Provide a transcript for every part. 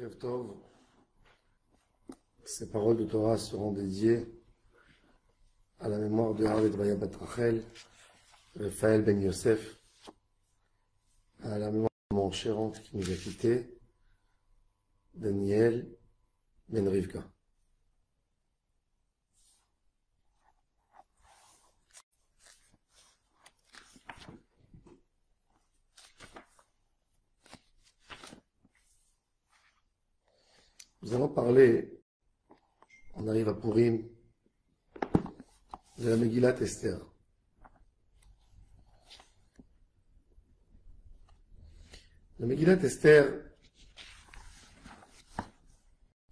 Erev Tov, ces paroles de Torah seront dédiées à la mémoire de Harvet Baya Bat Rachel, Raphaël Ben Yosef, à la mémoire de mon cher oncle qui nous a quittés, Daniel Ben Rivka. Nous allons parler, on arrive à Purim, de la Megillat Esther. La Megillat Esther,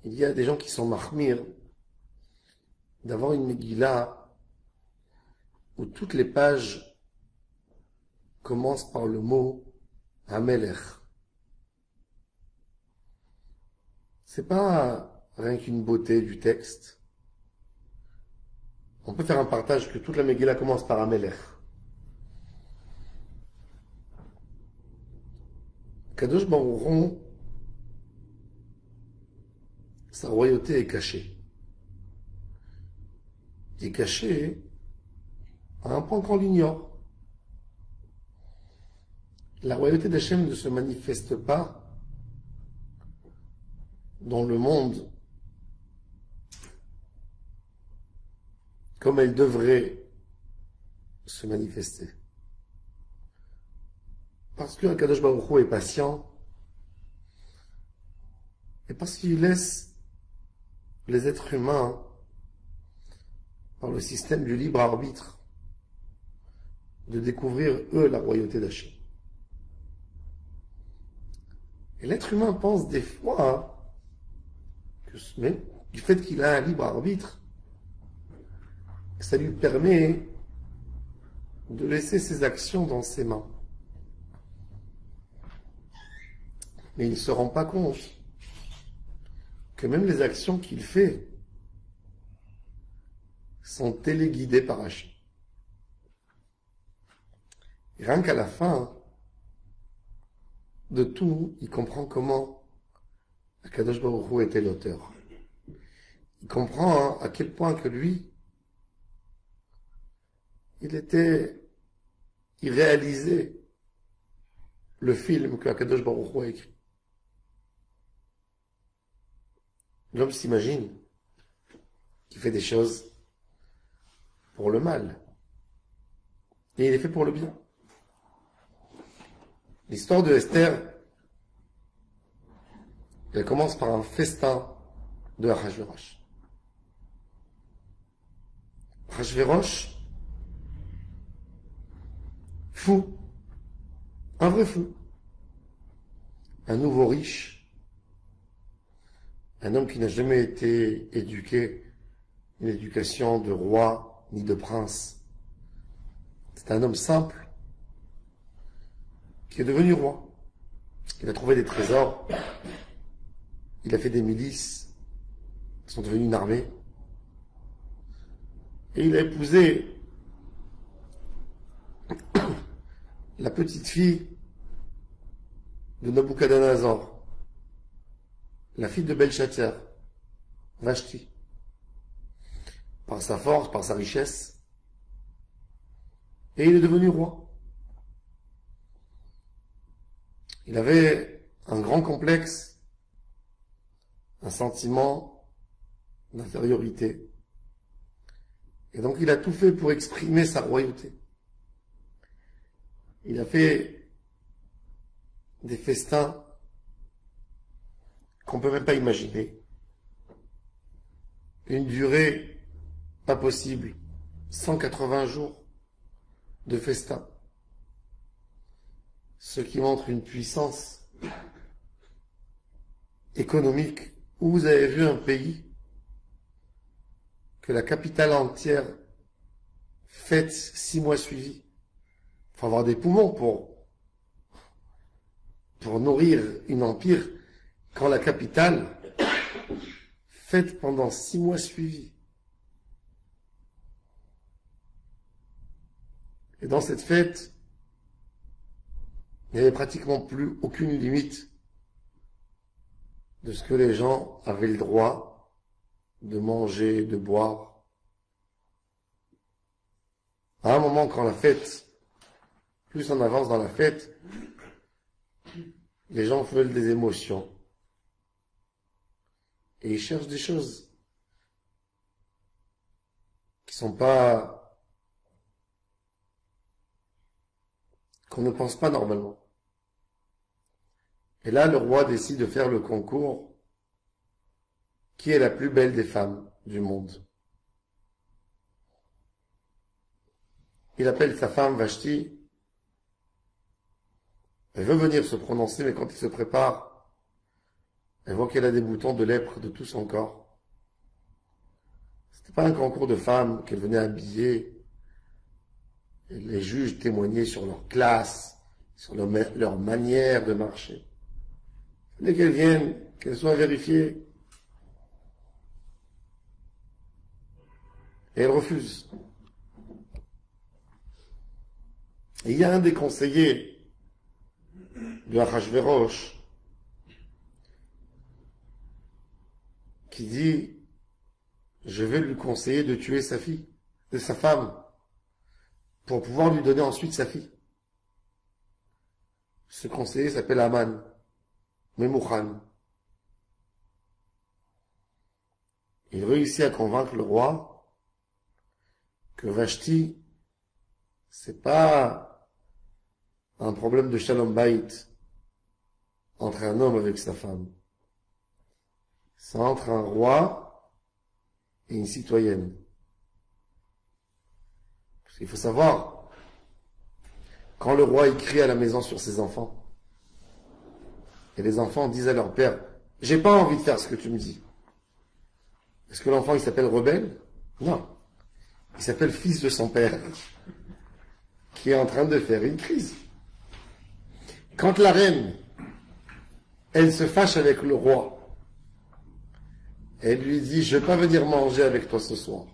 il y a des gens qui sont mahmir d'avoir une Megillah où toutes les pages commencent par le mot Hamelech. C'est pas rien qu'une beauté du texte. On peut faire un partage que toute la Megillah commence par Hamelech. Kadosh Baruch Hu, sa royauté est cachée. Il est caché à un point qu'on l'ignore. La royauté d'Hachem ne se manifeste pas dans le monde comme elle devrait se manifester. Parce que Kadosh Baruch Hu est patient et parce qu'il laisse les êtres humains, par le système du libre arbitre, de découvrir eux la royauté d'Hachem. Et l'être humain pense des fois que mais, du fait qu'il a un libre arbitre, ça lui permet de laisser ses actions dans ses mains. Mais il ne se rend pas compte que même les actions qu'il fait sont téléguidées par Hachem. Et rien qu'à la fin de tout, il comprend comment Akadosh Baruch Hu était l'auteur. Il comprend à quel point que lui, il réalisait le film que Akadosh Baruch Hu a écrit. L'homme s'imagine qu'il fait des choses pour le mal. Et il est fait pour le bien. L'histoire de Esther, elle commence par un festin de Achashverosh. Achashverosh, fou, un vrai fou, un nouveau riche, un homme qui n'a jamais été éduqué, une éducation de roi ni de prince. C'est un homme simple qui est devenu roi. Il a trouvé des trésors, il a fait des milices, qui sont devenues une armée, et il a épousé la petite fille de Nabuchodonosor, la fille de Belshazzar, Vashti. Par sa force, par sa richesse, et il est devenu roi. Il avait un grand complexe, un sentiment d'infériorité. Et donc il a tout fait pour exprimer sa royauté. Il a fait des festins qu'on ne peut même pas imaginer. Une durée pas possible, 180 jours de festins. Ce qui montre une puissance économique. Où vous avez vu un pays que la capitale entière fête 6 mois suivis. Il faut avoir des poumons pour nourrir une empire quand la capitale fête pendant 6 mois suivis. Et dans cette fête, il n'y avait pratiquement plus aucune limite de ce que les gens avaient le droit de manger, de boire. À un moment, quand la fête, plus on avance dans la fête, les gens veulent des émotions. Et ils cherchent des choses qui sont pas, qu'on ne pense pas normalement. Et là, le roi décide de faire le concours qui est la plus belle des femmes du monde. Il appelle sa femme Vashti. Elle veut venir se prononcer, mais quand il se prépare, elle voit qu'elle a des boutons de lèpre de tout son corps. C'était pas un concours de femmes qu'elle venait habiller. Et les juges témoignaient sur leur classe, sur leur manière de marcher. Dès qu'elles viennent, qu'elles soient vérifiées. Et elle refuse. Et il y a un des conseillers de Achashverosh qui dit, je vais lui conseiller de tuer sa fille, de sa femme, pour pouvoir lui donner ensuite sa fille. Ce conseiller s'appelle Aman, Memouchan. Il réussit à convaincre le roi que Vashti, c'est pas un problème de shalom bayit entre un homme avec sa femme. C'est entre un roi et une citoyenne. Parce qu'il faut savoir, quand le roi écrit à la maison sur ses enfants, et les enfants disent à leur père, j'ai pas envie de faire ce que tu me dis. Est-ce que l'enfant il s'appelle rebelle? Non. Il s'appelle fils de son père, qui est en train de faire une crise. Quand la reine, elle se fâche avec le roi, elle lui dit, je ne vais pas venir manger avec toi ce soir.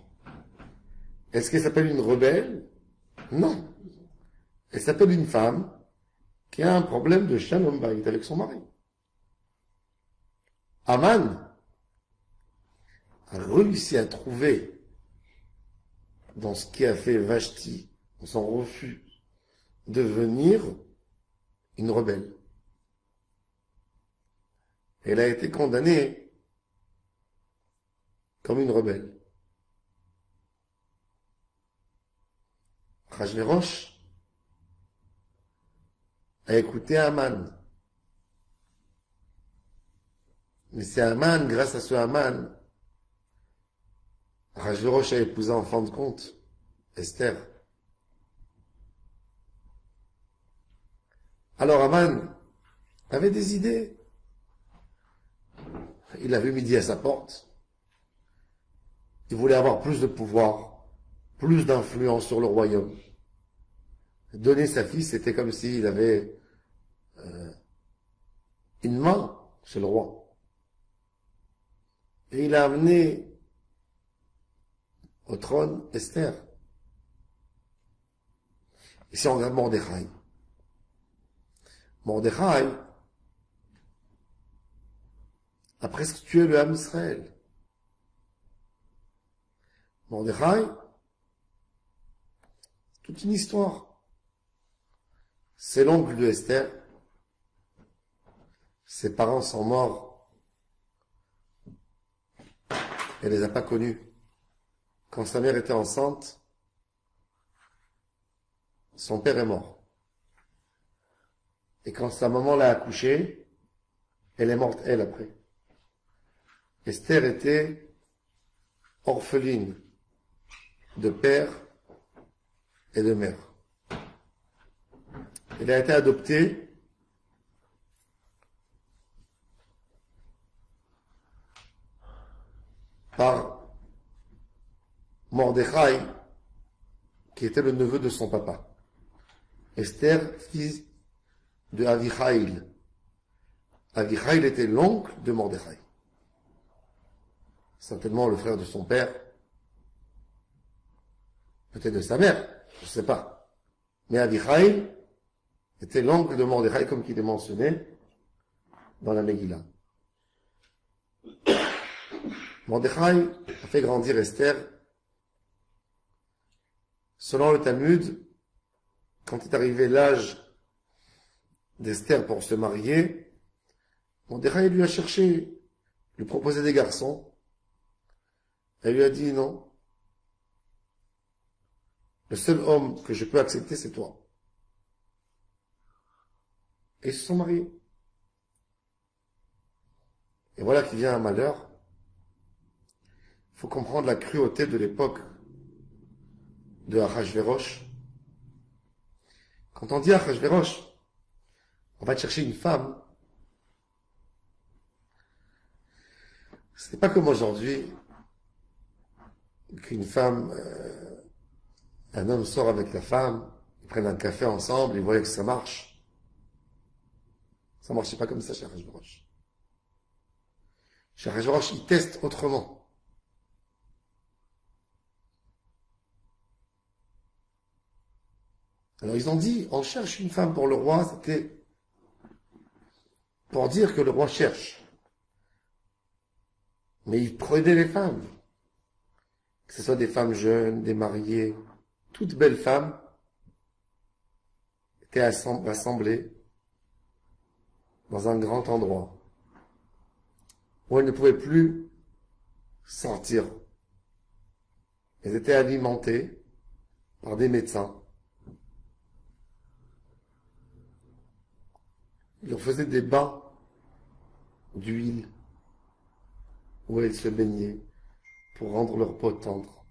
Est-ce qu'elle s'appelle une rebelle? Non. Elle s'appelle une femme qui a un problème de shalom bayit avec son mari. Aman a réussi à trouver dans ce qui a fait Vashti, dans son refus de devenir une rebelle. Elle a été condamnée comme une rebelle. Achashverosh a écouté Aman. Mais c'est Aman, grâce à ce Aman, Achashverosh a épousé en fin de compte Esther. Alors Aman avait des idées. Il a vu midi à sa porte. Il voulait avoir plus de pouvoir, plus d'influence sur le royaume. Donner sa fille, c'était comme s'il avait une main chez le roi. Et il a amené au trône Esther. Et si on regarde Mordechai, Mordechai a presque tué le Ham Israël. Mordechai, toute une histoire. C'est l'oncle de Esther. Ses parents sont morts. Elle les a pas connus. Quand sa mère était enceinte, son père est mort. Et quand sa maman l'a accouchée, elle est morte elle après. Esther était orpheline de père et de mère. Elle a été adoptée par Mordechai, qui était le neveu de son papa. Esther, fils de Avichaïl. Avichaïl était l'oncle de Mordechai. Certainement le frère de son père. Peut-être de sa mère, je ne sais pas. Mais Avichaïl était l'oncle de Mordechai, comme il est mentionné dans la Megillah. Mordechai a fait grandir Esther. Selon le Talmud, quand est arrivé l'âge d'Esther pour se marier, Mordechai lui a cherché, lui proposé des garçons. Elle lui a dit non. Le seul homme que je peux accepter, c'est toi. Et ils se sont mariés. Et voilà qu'il vient un malheur. Il faut comprendre la cruauté de l'époque de Achashverosh. Quand on dit Achashverosh, on va chercher une femme. Ce n'est pas comme aujourd'hui qu'une femme, un homme sort avec la femme, ils prennent un café ensemble, ils voient que ça marche. Ça ne marchait pas comme ça chez Achashverosh. Chez Achashverosh, ils testent autrement. Alors ils ont dit, on cherche une femme pour le roi, c'était pour dire que le roi cherche. Mais ils prenaient les femmes. Que ce soit des femmes jeunes, des mariées, toutes belles femmes étaient assemblées dans un grand endroit où elles ne pouvaient plus sortir. Elles étaient alimentées par des médecins. Ils leur faisaient des bains d'huile où elles se baignaient pour rendre leur peau tendre.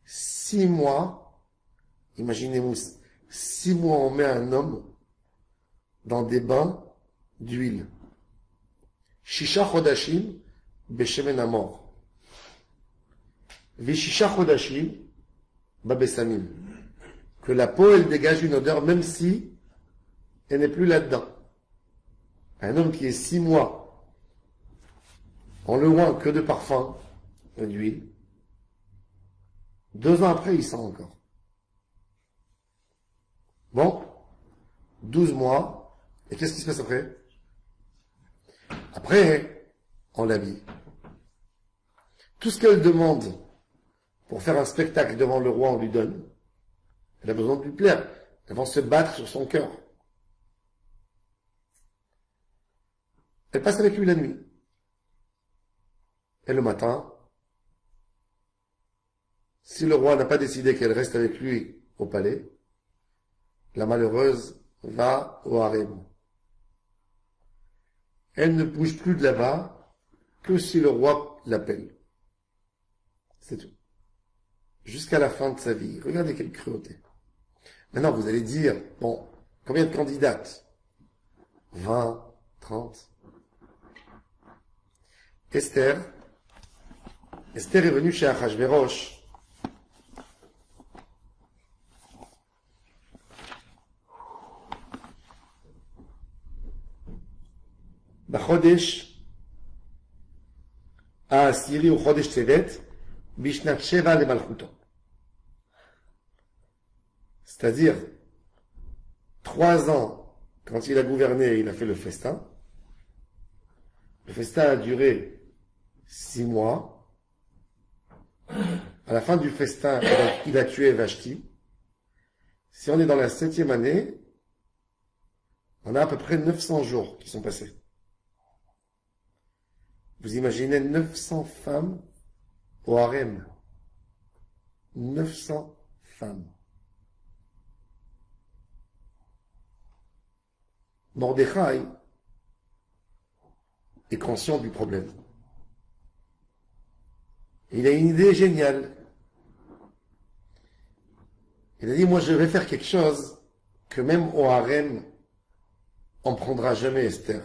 6 mois, imaginez-vous, 6 mois on met un homme dans des bains d'huile. Shisha chodashim beshemen amor. Vishisha chodashim babesamim. Que la peau, elle dégage une odeur même si elle n'est plus là-dedans. Un homme qui est 6 mois en le loin que de parfum, d'huile, 2 ans après, il sent encore. Bon, 12 mois, et qu'est-ce qui se passe après? Après, on l'habille. Tout ce qu'elle demande pour faire un spectacle devant le roi, on lui donne. Elle a besoin de lui plaire. Elles vont se battre sur son cœur. Elle passe avec lui la nuit. Et le matin, si le roi n'a pas décidé qu'elle reste avec lui au palais, la malheureuse va au harem. Elle ne bouge plus de là-bas que si le roi l'appelle. C'est tout. Jusqu'à la fin de sa vie. Regardez quelle cruauté. Maintenant, vous allez dire, bon, combien de candidates? 20, 30. Esther est venue chez Achashverosh. Bachodesh Asiri ou Chodesh Tevet Bishnat Sheva le Malchuto. C'est-à-dire 3 ans quand il a gouverné, il a fait le festin. Le festin a duré 6 mois. À la fin du festin, il a tué Vashti. Si on est dans la 7e année, on a à peu près 900 jours qui sont passés. Vous imaginez 900 femmes au harem. 900 femmes. Mordechai est conscient du problème. Il a une idée géniale. Il a dit, moi je vais faire quelque chose que même au harem, on ne prendra jamais Esther.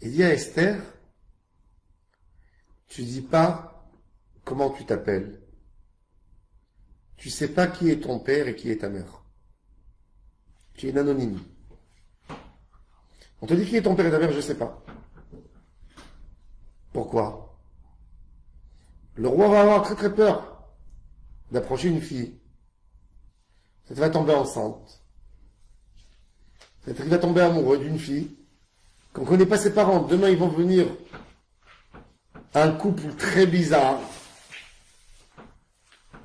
Il dit à Esther, tu dis pas comment tu t'appelles. Tu sais pas qui est ton père et qui est ta mère. Tu es une anonyme. On te dit qui est ton père et ta mère, je ne sais pas. Pourquoi? Le roi va avoir très très peur d'approcher une fille. Elle va tomber enceinte. Elle va tomber amoureux d'une fille qu'on ne connaît pas ses parents. Demain, ils vont venir un couple très bizarre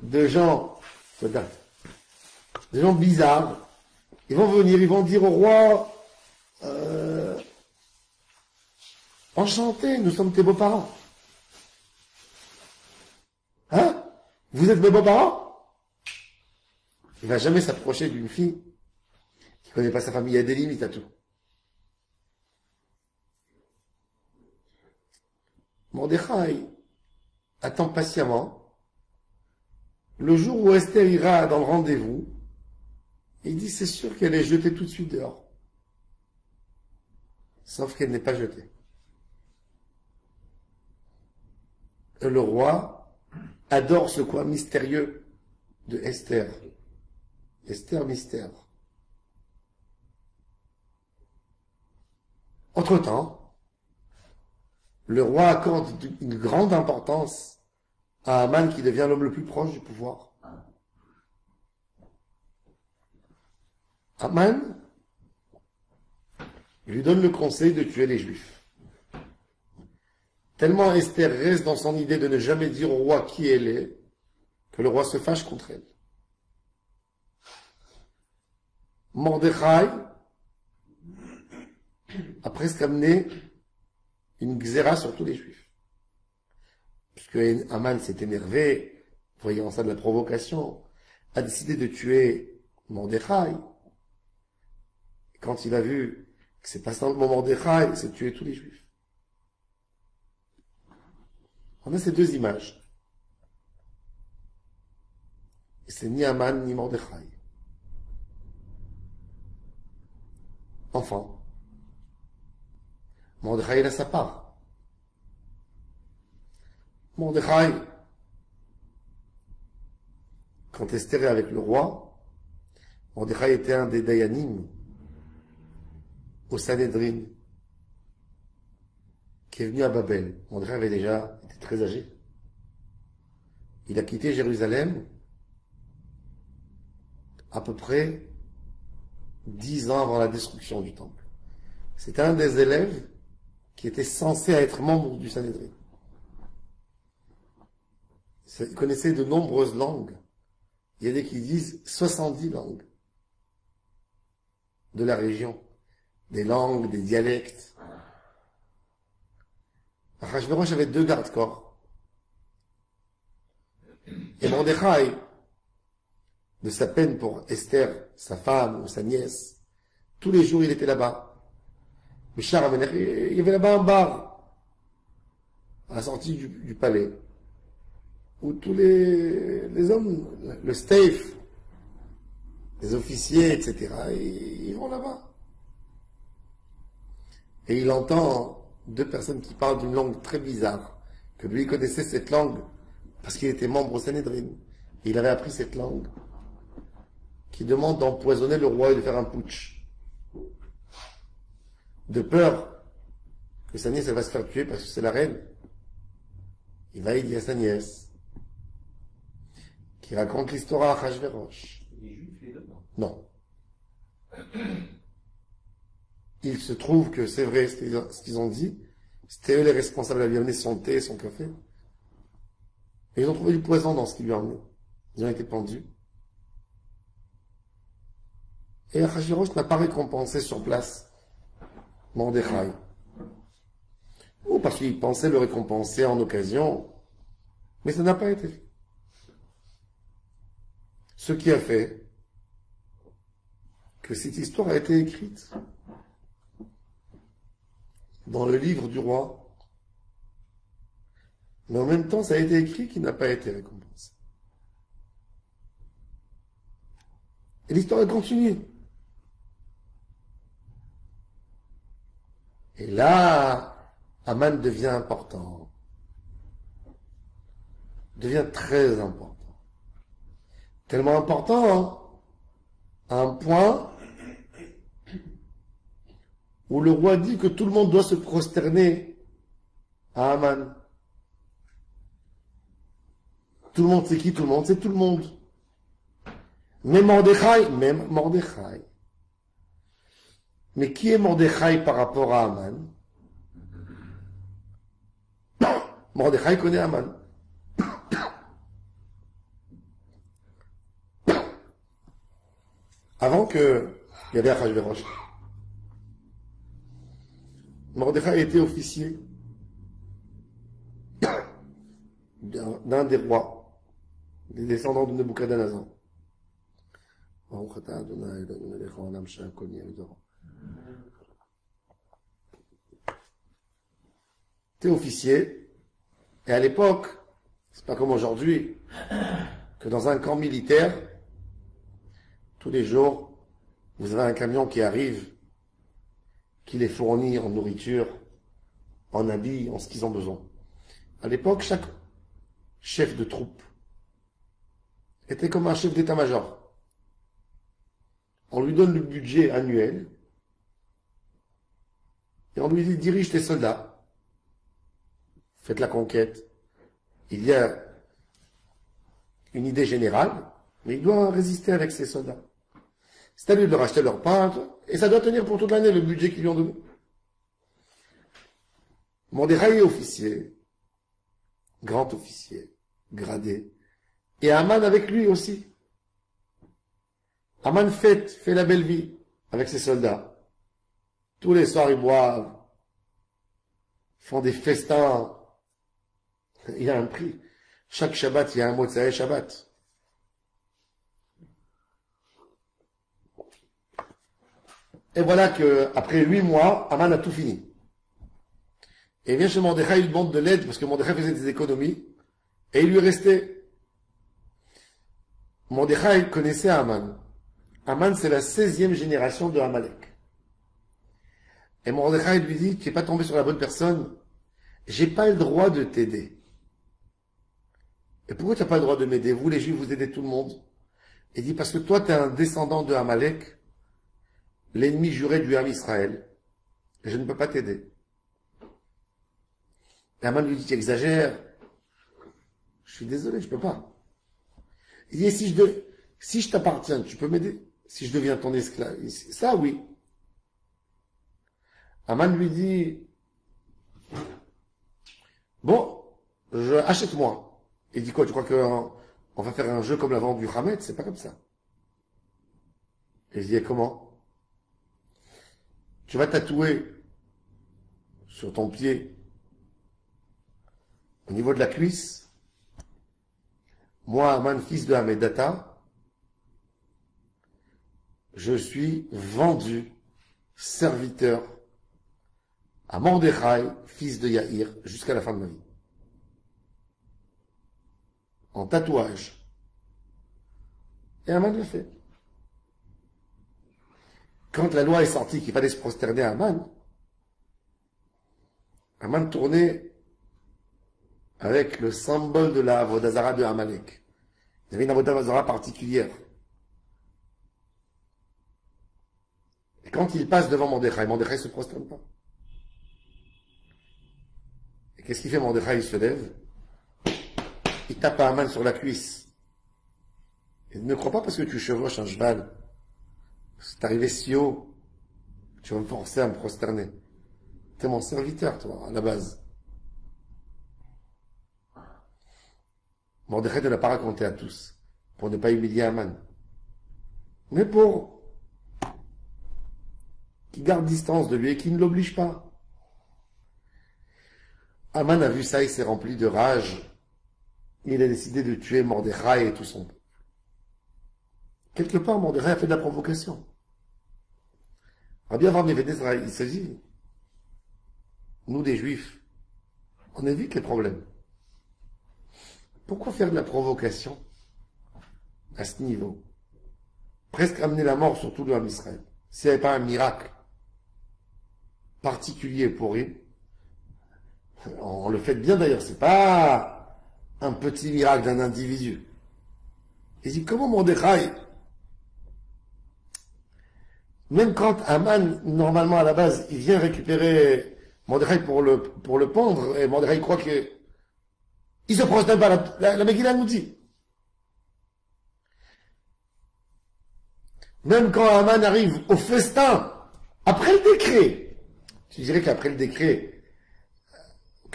de gens, bizarres, ils vont venir, ils vont dire au roi, enchanté, nous sommes tes beaux-parents. Hein? Vous êtes mes beaux-parents? Il ne va jamais s'approcher d'une fille qui ne connaît pas sa famille. Il y a des limites à tout. Mordechai attend patiemment le jour où Esther ira dans le rendez-vous. Il dit, c'est sûr qu'elle est jetée tout de suite dehors. Sauf qu'elle n'est pas jetée. Et le roi adore ce coin mystérieux de Esther. Esther mystère. Entre-temps, le roi accorde une grande importance à Haman qui devient l'homme le plus proche du pouvoir. Haman lui donne le conseil de tuer les Juifs. Tellement Esther reste dans son idée de ne jamais dire au roi qui elle est, que le roi se fâche contre elle. Mordechai a presque amené une xéra sur tous les Juifs. Puisque Haman s'est énervé, voyant ça de la provocation, a décidé de tuer Mordechai. Quand il a vu que c'est pas seulement Mordechai, il s'est tué tous les Juifs. On a ces deux images. Et c'est ni Haman ni Mordechai. Enfin, Mordechai il a sa part. Mordechai, quand Esther est avec le roi, Mordechai était un des Dayanim au Sanhedrin qui est venu à Babel. Mordechai avait déjà été très âgé. Il a quitté Jérusalem à peu près 10 ans avant la destruction du temple. C'était un des élèves qui était censé être membre du Sanhedrin. Il connaissait de nombreuses langues. Il y a des qui disent 70 langues de la région. Des langues, des dialectes. Achashverosh avait 2 gardes-corps. Et Mordechai, de sa peine pour Esther, sa femme ou sa nièce, tous les jours il était là-bas. Il y avait là-bas un bar, à la sortie du palais, où tous les hommes, le staff, les officiers, etc., ils vont là-bas. Et il entend 2 personnes qui parlent d'une langue très bizarre, que lui connaissait cette langue parce qu'il était membre au Sanhedrin. Et il avait appris cette langue, qui demande d'empoisonner le roi et de faire un putsch. De peur que sa nièce elle va se faire tuer parce que c'est la reine. Il va y dire à sa nièce, qui raconte l'histoire à Achashverosh. Les Juifs, les deux, non. Il se trouve que c'est vrai ce qu'ils ont dit. C'était eux les responsables. Elle lui a amené son thé, son café. Et ils ont trouvé du poison dans ce qu'il lui a amené. Ils ont été pendus. Et Achashverosh n'a pas récompensé sur place Mordechai. Ou parce qu'il pensait le récompenser en occasion. Mais ça n'a pas été fait. Ce qui a fait que cette histoire a été écrite dans le livre du roi. Mais en même temps, ça a été écrit qu'il n'a pas été récompensé. Et l'histoire a continué. Et là, Haman devient important. Devient très important. Tellement important, à un point où le roi dit que tout le monde doit se prosterner à Haman. Tout le monde, c'est qui tout le monde? C'est tout le monde. Même Mordechai. Mais qui est Mordechai par rapport à Haman? Mordechai connaît Aman. Avant que il y avait Achashverosh. Mordechai était officier d'un des rois, des descendants de Nebuchadnezzar. T'es officier, et à l'époque, c'est pas comme aujourd'hui, que dans un camp militaire, tous les jours, vous avez un camion qui arrive, qui les fournit en nourriture, en habits, en ce qu'ils ont besoin. À l'époque, chaque chef de troupe était comme un chef d'état-major. On lui donne le budget annuel et on lui dit dirige tes soldats, faites la conquête. Il y a une idée générale, mais il doit résister avec ses soldats. C'est à lui de leur acheter leur pain, et ça doit tenir pour toute l'année le budget qu'ils lui ont donné. Mordechai est officier, grand officier, gradé, et Aman avec lui aussi. Aman fait la belle vie avec ses soldats. Tous les soirs, ils boivent, font des festins. Il y a un prix. Chaque Shabbat, il y a un mot de Motzei Shabbat. Et voilà que, après 8 mois, Aman a tout fini. Et il vient chez Mordechai, il demande de l'aide, parce que Mordechai faisait des économies, et il lui restait. Mordechai connaissait Aman. Aman, c'est la 16e génération de Amalek. Et Mordechai lui dit, tu n'es pas tombé sur la bonne personne, j'ai pas le droit de t'aider. Et pourquoi tu n'as pas le droit de m'aider? Vous, les Juifs, vous aidez tout le monde. Il dit, parce que toi, tu es un descendant de Amalek, l'ennemi juré du Ham Israël. Et je ne peux pas t'aider. Et Aman lui dit, tu exagères. Je suis désolé, je peux pas. Il dit, si je t'appartiens, tu peux m'aider? Si je deviens ton esclave? Ça, oui. Aman lui dit, bon, achète-moi. Il dit quoi, tu crois qu'on va faire un jeu comme la vente du Hametz? C'est pas comme ça. Et il dit, comment? Tu vas tatouer sur ton pied, au niveau de la cuisse, moi, Aman, fils de Hamedata, je suis vendu, serviteur, à Mordechai, fils de Yaïr, jusqu'à la fin de ma vie. En tatouage. Et Aman l'a fait. Quand la loi est sortie qu'il fallait se prosterner à Aman, Aman tournait avec le symbole de la Avodazara de Amalek. Il y avait une Avodazara particulière. Et quand il passe devant Mordechai, Mordechai ne se prosterne pas. Et qu'est-ce qu'il fait Mordechai? Il se lève, il tape à Aman sur la cuisse. Il ne crois pas parce que tu chevauches un cheval, c'est arrivé si haut, tu vas me forcer à me prosterner. T'es mon serviteur, toi, à la base. Mordechai ne l'a pas raconté à tous, pour ne pas humilier Aman. Mais pour qu'il garde distance de lui et qu'il ne l'oblige pas. Aman a vu ça, il s'est rempli de rage. Il a décidé de tuer Mordechai et tout son peuple. Quelque part, Mordechai a fait de la provocation. Rabbi Avraham Yevedez, il s'agit, nous des Juifs, on évite les problèmes. Pourquoi faire de la provocation à ce niveau? Presque amener la mort sur tout le Ham Israël. S'il n'y avait pas un miracle particulier pour lui, on le fait bien d'ailleurs, c'est pas un petit miracle d'un individu. Il dit, comment Mordechai, même quand Aman, normalement à la base, il vient récupérer Mordechai pour le pendre, et Mordechai croit que il se prosterne pas, la Megillah nous dit. Même quand Aman arrive au festin, après le décret, tu dirais qu'après le décret,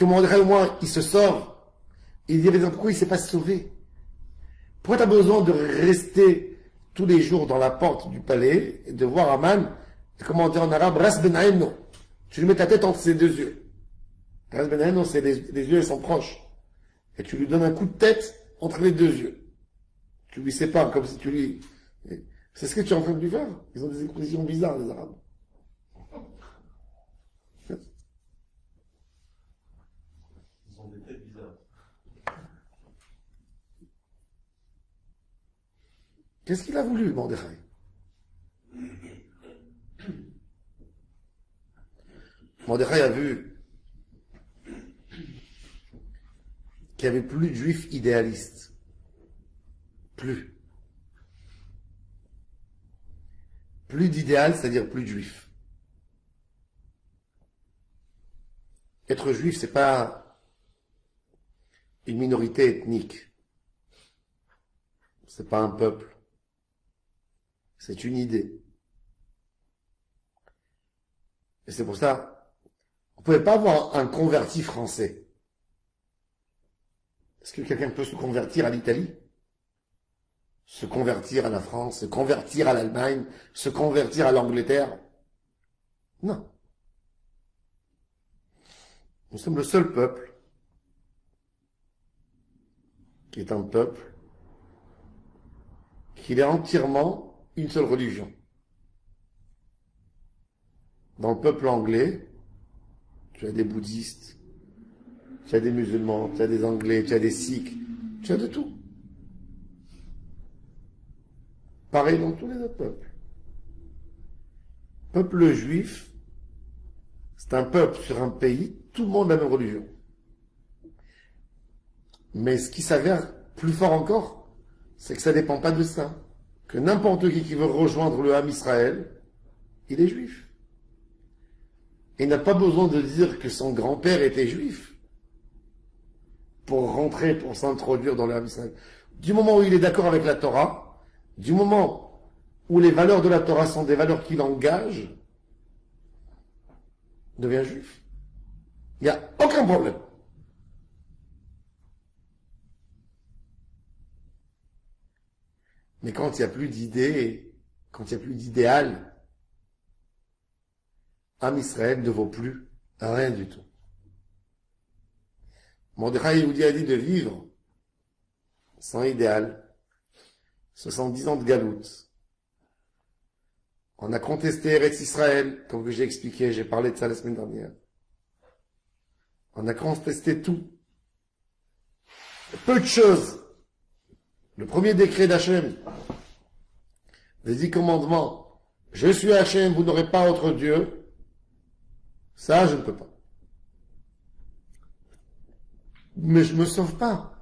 que Mordechai au moins, il se sauve. Il dit, mais pourquoi il ne s'est pas sauvé? Pourquoi tu as besoin de rester tous les jours dans la porte du palais et de voir Aman, comment dire en arabe, Ras ben Aïno. Tu lui mets ta tête entre ses deux yeux. Ras ben Aïno, c'est les yeux, ils sont proches. Et tu lui donnes un coup de tête entre les deux yeux. Tu lui sépares comme si tu lui... C'est ce que tu es en train de lui faire. Ils ont des expressions bizarres, les Arabes. Ils ont des têtes bizarres. Qu'est-ce qu'il a voulu, Mordechai? Mordechai a vu qu'il n'y avait plus de juifs idéalistes. Plus. Plus d'idéal, c'est-à-dire plus de juifs. Être juif, c'est pas une minorité ethnique. C'est pas un peuple. C'est une idée. Et c'est pour ça, on ne pouvait pas avoir un converti français. Est-ce que quelqu'un peut se convertir à l'Italie? Se convertir à la France, se convertir à l'Allemagne, se convertir à l'Angleterre? Non. Nous sommes le seul peuple qui est un peuple qui est entièrement une seule religion. Dans le peuple anglais, tu as des bouddhistes, tu as des musulmans, tu as des anglais, tu as des sikhs, tu as de tout. Pareil dans tous les autres peuples. Peuple juif, c'est un peuple sur un pays, tout le monde a la même religion. Mais ce qui s'avère plus fort encore, c'est que ça ne dépend pas de ça. Que n'importe qui veut rejoindre le Ham Israël, il est juif. Et il n'a pas besoin de dire que son grand-père était juif pour rentrer, pour s'introduire dans le Ham Israël. Du moment où il est d'accord avec la Torah, du moment où les valeurs de la Torah sont des valeurs qu'il engage, il devient juif. Il n'y a aucun problème. Mais quand il n'y a plus d'idées, quand il n'y a plus d'idéal, Am Israël ne vaut plus rien du tout. Mordechai Yehudi a dit de vivre sans idéal, 70 ans de galoute. On a contesté Eretz Israël, comme que j'ai expliqué, j'ai parlé de ça la semaine dernière. On a contesté tout. Peu de choses. Le premier décret d'Hachem, les 10 commandements, je suis Hachem, vous n'aurez pas autre Dieu, ça je ne peux pas. Mais je ne me sauve pas.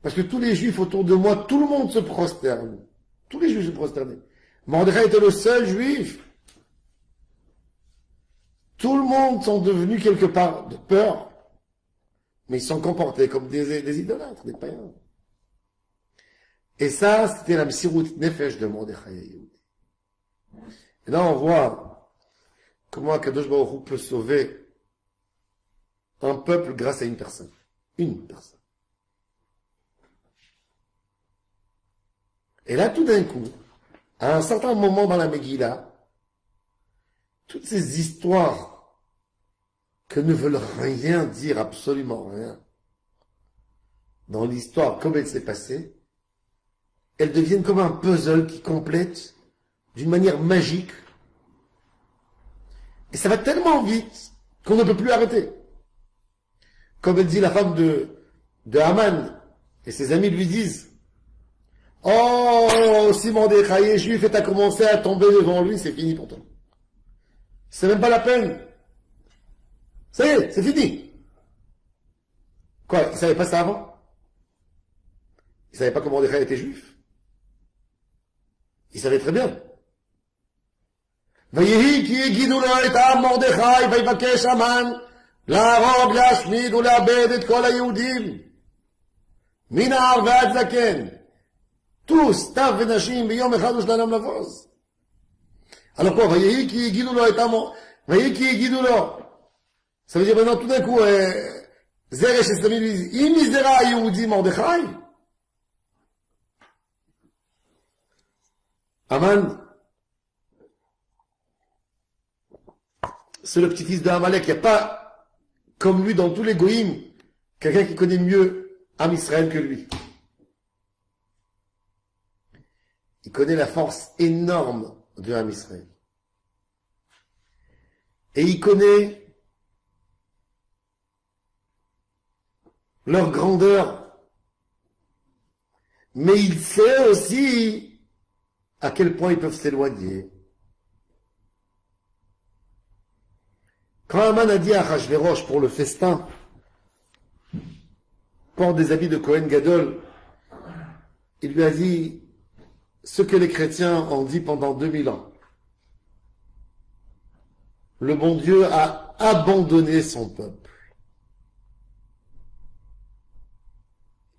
Parce que tous les juifs autour de moi, tout le monde se prosterne. Tous les juifs se prosternaient. Mordechai était le seul juif. Tout le monde sont devenus quelque part de peur. Mais ils sont comportés comme des idolâtres, des païens. Et ça, c'était la Msirut Nefesh de Mordechai Yehudi. Et là, on voit comment Akadosh Baruch Hu peut sauver un peuple grâce à une personne. Une personne. Et là, tout d'un coup, à un certain moment dans la Megillah, toutes ces histoires que ne veulent rien dire, absolument rien, dans l'histoire comme elle s'est passée, elles deviennent comme un puzzle qui complète d'une manière magique. Et ça va tellement vite qu'on ne peut plus arrêter. Comme elle dit la femme de Haman, et ses amis lui disent, oh, si Mordechai est juif et t'as commencé à tomber devant lui, c'est fini pour toi. C'est même pas la peine. Ça y est, c'est fini. Quoi, il savait pas ça avant? Il savait pas que Mordechai était juif? Il savait très bien. ויהי כי הגידו לו את העם מרדכי ויבקש המן להרוג, להשמיד ולאבד את כל היהודים מנער ועד זקן, tous, טף ונשים, ביום אחד ושלנם לבוז. Alors quoi, ויהי כי הגידו לו את העם, ויהי כי הגידו לו, Ça veut dire maintenant tout d'un coup, Zeresh Eslami lui dit, Imizera Yehudi Mordechai. Aman, c'est le petit-fils de Amalek. Il n'y a pas, comme lui dans tous les goïms, quelqu'un qui connaît mieux Am Israël que lui. Il connaît la force énorme de Am Israël. Et il connaît leur grandeur. Mais il sait aussi à quel point ils peuvent s'éloigner. Quand Haman a dit à Achashverosh pour le festin, porte des habits de Kohen Gadol, il lui a dit ce que les chrétiens ont dit pendant 2000 ans. Le bon Dieu a abandonné son peuple.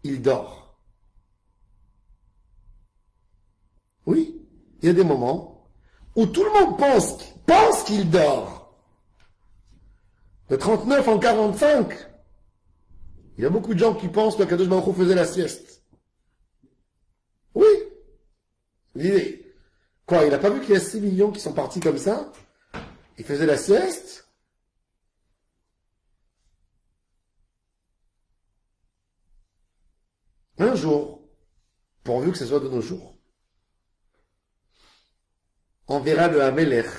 Il dort. Oui, il y a des moments où tout le monde pense qu'il dort. De 39 en 45, il y a beaucoup de gens qui pensent que Kadosh Baruch Hu faisait la sieste. Oui. Quoi, il n'a pas vu qu'il y a 6 millions qui sont partis comme ça? Il faisait la sieste? Un jour, pourvu que ce soit de nos jours, on verra le Hamelech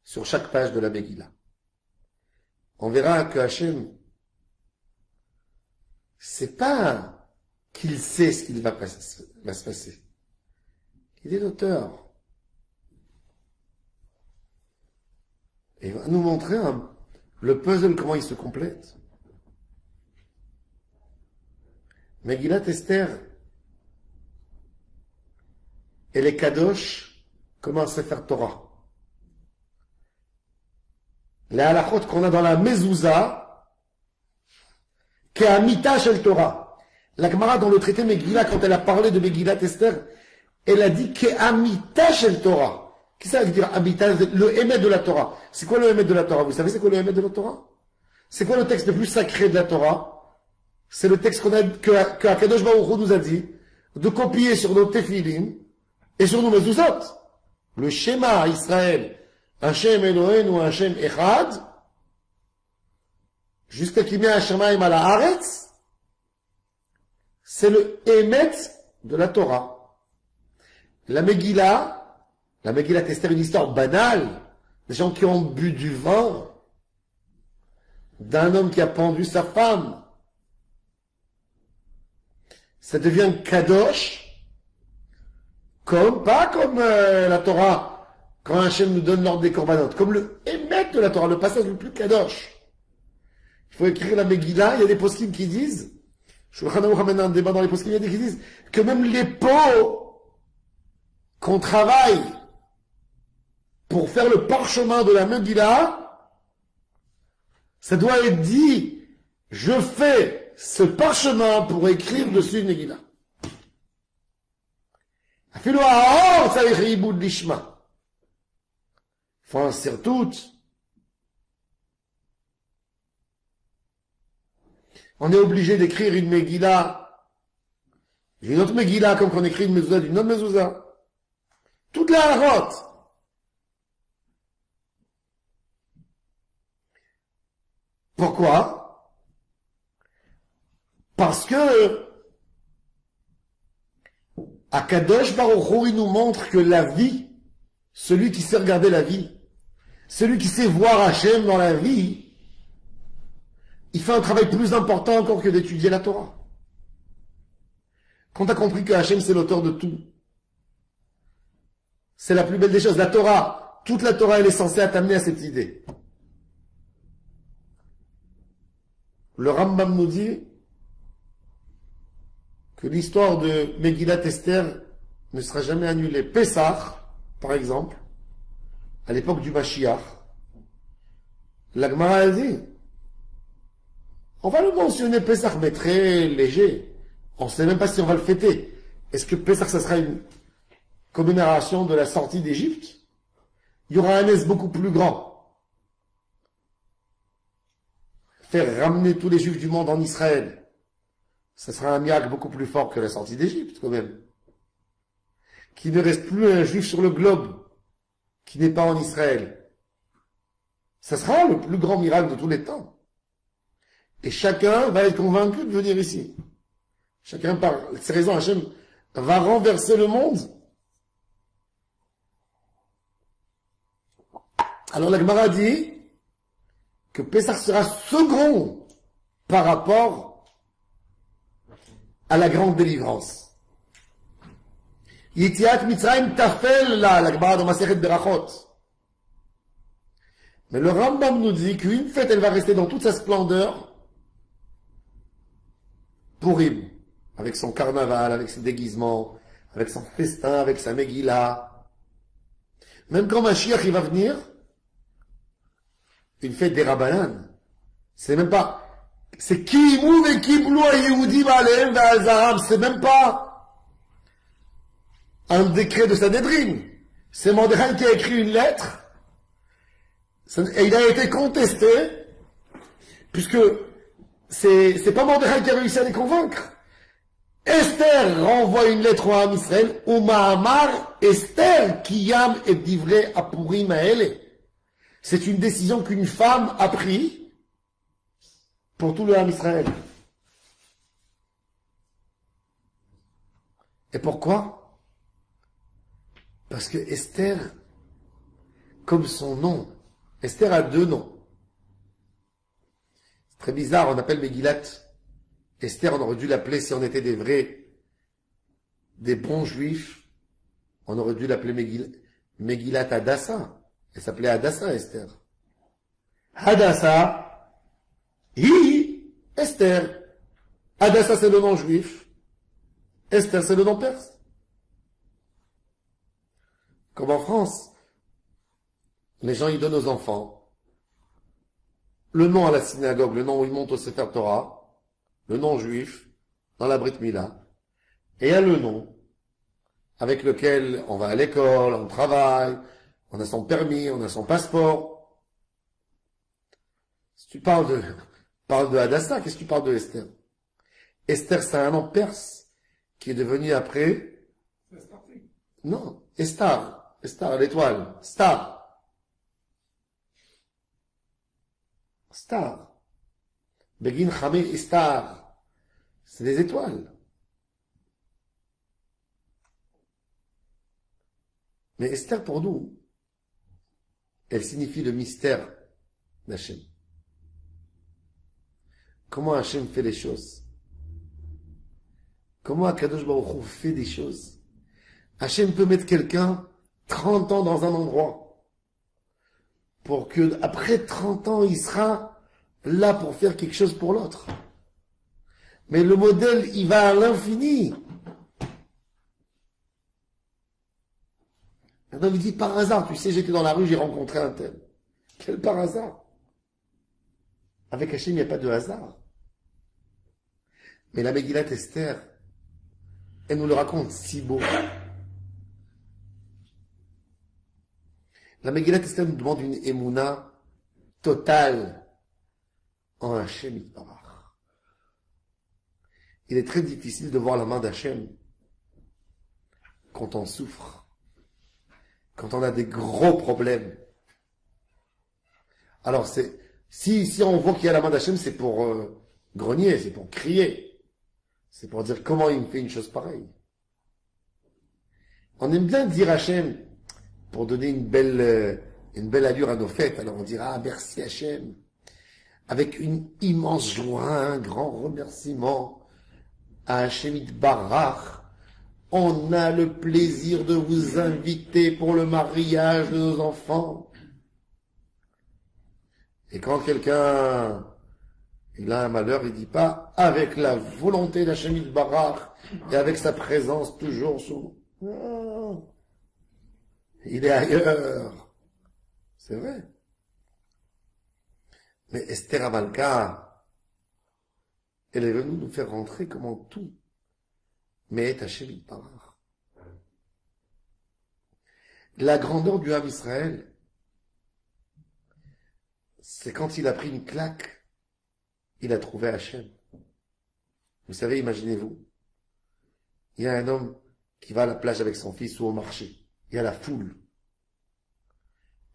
sur chaque page de la Megillah. On verra que Hachem, c'est pas qu'il sait ce qu'il va se passer. Il est l'auteur. Et il va nous montrer le puzzle, comment il se complète. Megillat Esther, elle est Kadosh comme un Sefer Torah. Les halachot qu'on a dans la Mezouza, qui est un Mita Shel Torah. La Gemara dans le traité Megillah, quand elle a parlé de Megillat Esther, elle a dit qu'est un Mita Shel Torah. Qu'est-ce que ça veut dire Amita, le Emet de la Torah? C'est quoi le Emet de la Torah? Vous savez c'est quoi le Emet de la Torah? C'est quoi le texte le plus sacré de la Torah? C'est le texte que Akadosh Baruch Hu nous a dit de copier sur nos Tefilin et sur nos Mezuzot. Le schéma Israël, Hashem Eloheinu, Hashem Echad, jusqu'à qu'il met Hashemayim à la Haaretz, c'est le Emet de la Torah. La Megillah Esther, une histoire banale, des gens qui ont bu du vin, d'un homme qui a pendu sa femme. Ça devient Kadosh, pas comme la Torah, quand Hachem nous donne l'ordre des corbanotes, comme le émet de la Torah, le passage le plus Kadosh. Il faut écrire la Megillah, il y a des poskim qui disent, je vais ramener un débat dans les poskim, il y a des qui disent que même les pots qu'on travaille pour faire le parchemin de la Megillah, ça doit être dit, je fais ce parchemin pour écrire dessus une Megillah. Faut inscrire toutes. On est obligé d'écrire une Megillah, une autre Megillah, comme qu'on écrit une mezouza d'une autre mezouza. Toute la harote. Pourquoi? Parce que Akadosh Baruch Hu, il nous montre que la vie, celui qui sait regarder la vie, celui qui sait voir Hachem dans la vie, il fait un travail plus important encore que d'étudier la Torah. Quand tu as compris que Hachem c'est l'auteur de tout, c'est la plus belle des choses. La Torah, toute la Torah, elle est censée t'amener à cette idée. Le Rambam nous dit que l'histoire de Megillat Esther ne sera jamais annulée. Pessah, par exemple, à l'époque du Mashiach, la Gemara a dit, on va le mentionner Pessah, mais très léger. On ne sait même pas si on va le fêter. Est-ce que Pessah, ça sera une commémoration de la sortie d'Égypte? Il y aura un S beaucoup plus grand. faire ramener tous les juifs du monde en Israël, ce sera un miracle beaucoup plus fort que la sortie d'Égypte, quand même. Qu'il ne reste plus un juif sur le globe qui n'est pas en Israël. Ce sera le plus grand miracle de tous les temps. Et chacun va être convaincu de venir ici. Chacun par ses raisons, Hachem va renverser le monde. Alors la Gemara dit que Pessah sera second par rapport à la grande délivrance. Yitiat Mitzrayim tafel là, la Gemara dans Masechet Berachot. Mais le Rambam nous dit qu'une fête, elle va rester dans toute sa splendeur, Purim, avec son carnaval, avec ses déguisements, avec son festin, avec sa Megillah. Même quand Mashiach il va venir, une fête des Rabbanan, c'est même pas, c'est Kimou et Kiblu à Yehudim Aleem Ve'Azaram, c'est même pas un décret de Sanhedrin. C'est Mordechai qui a écrit une lettre, et il a été contesté, puisque c'est pas Mordechai qui a réussi à les convaincre. Esther renvoie une lettre au Ham Israël, ou Mahamar, Esther, Kiyam et Divrei Apurim Haele. C'est une décision qu'une femme a prise pour tout le Ham Israël. Et pourquoi? Parce que Esther, comme son nom, Esther a deux noms. C'est très bizarre, on appelle Megillat Esther, on aurait dû l'appeler, si on était des bons juifs, on aurait dû l'appeler Megillat Hadassa. Elle s'appelait Hadassa, Esther. Hadassa, Esther. Hadassa, c'est le nom juif. Esther, c'est le nom perse. Comme en France, les gens, ils donnent aux enfants le nom à la synagogue, le nom où ils montent au Sefer Torah, le nom juif, dans la Brit Mila, et il y a le nom avec lequel on va à l'école, on travaille, on a son permis, on a son passeport. Si tu parles de Hadassa, qu'est-ce que tu parles de Esther? Esther, c'est un nom perse qui est devenu après... Non, Estar, l'étoile, Star. Star. Begin Chamir Istar. C'est des étoiles. Mais Esther, pour nous, elle signifie le mystère d'Hachem. Comment Hachem fait les choses? Comment Akadosh Baruch Hu fait des choses? Hachem peut mettre quelqu'un 30 ans dans un endroit pour que après 30 ans, il sera là pour faire quelque chose pour l'autre. Mais le modèle, il va à l'infini. Un homme dit, par hasard, tu sais, j'étais dans la rue, j'ai rencontré un tel. Quel par hasard? Avec Hachem, il n'y a pas de hasard. Mais la Megillat Esther, elle nous le raconte si beau. La Megillat Esther nous demande une émouna totale en Hachem Yitbarach. Il est très difficile de voir la main d'Hachem quand on souffre, quand on a des gros problèmes. Alors si on voit qu'il y a la main d'Hachem, c'est pour grogner, c'est pour crier, c'est pour dire comment il me fait une chose pareille. On aime bien dire Hachem pour donner une belle allure à nos fêtes. Alors on dira, ah, merci Hachem, avec une immense joie, un grand remerciement à Hachem Yitbarach. On a le plaisir de vous inviter pour le mariage de nos enfants. Et quand quelqu'un, il a un malheur, il dit pas, avec la volonté d'Hachem Yitbarach et avec sa présence toujours sous. Non. Il est ailleurs. C'est vrai. Mais Esther Amalka, elle est venue nous faire rentrer comment tout mais Hachem Yitbarach. La grandeur du Ham Israël, c'est quand il a pris une claque il a trouvé Hachem. Vous savez, imaginez-vous, il y a un homme qui va à la plage avec son fils ou au marché. Il y a la foule.